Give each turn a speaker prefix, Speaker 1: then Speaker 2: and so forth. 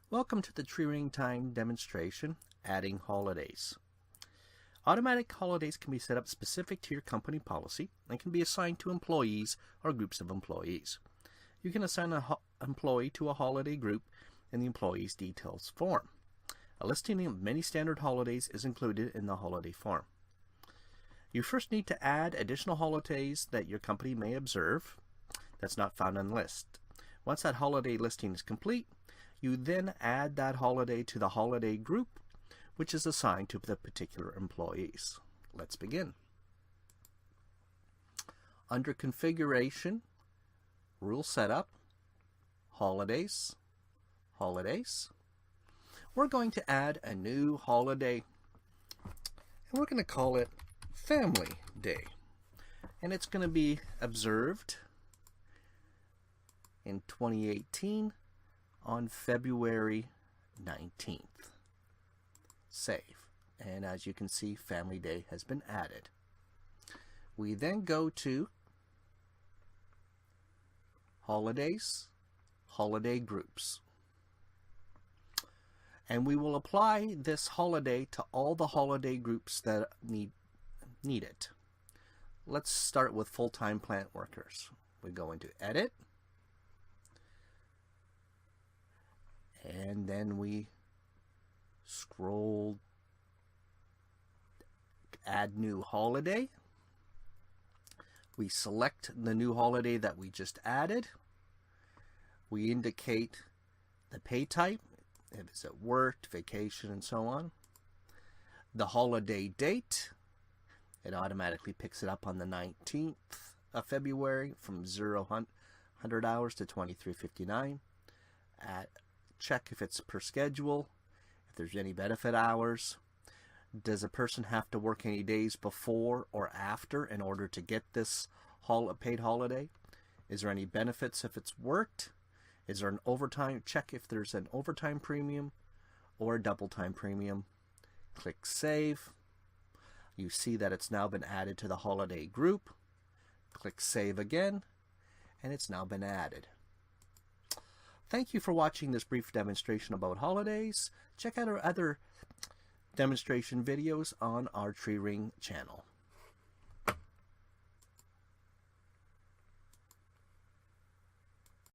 Speaker 1: Welcome to the TreeRing Time demonstration, adding holidays. Automatic holidays can be set up specific to your company policy and can be assigned to employees or groups of employees. You can assign an employee to a holiday group in the Employees Details form. A listing of many standard holidays is included in the holiday form. You first need to add additional holidays that your company may observe that's not found on the list. Once that holiday listing is complete, you then add that holiday to the holiday group, which is assigned to the particular employees. Let's begin. Under Configuration, Rule Setup, Holidays, Holidays, we're going to add a new holiday, and we're going to call it Family Day. And it's going to be observed in 2018 on February 19th. Save. And as you can see, Family Day has been added. We then go to Holidays, Holiday Groups. And we will apply this holiday to all the holiday groups that need it. Let's start with full-time plant workers. We go into Edit, and then we scroll, add new holiday. We select the new holiday that we just added. We indicate the pay type, if it's at work, vacation, and so on. The holiday date, it automatically picks it up on the 19th of February from 100 hours to 23:59. Check if it's per schedule, if there's any benefit hours. Does a person have to work any days before or after in order to get this paid holiday? Is there any benefits if it's worked? Is there an overtime? Check if there's an overtime premium or a double time premium. Click Save. You see that it's now been added to the holiday group. Click Save again, and it's now been added. Thank you for watching this brief demonstration about holidays. Check out our other demonstration videos on our TreeRing channel.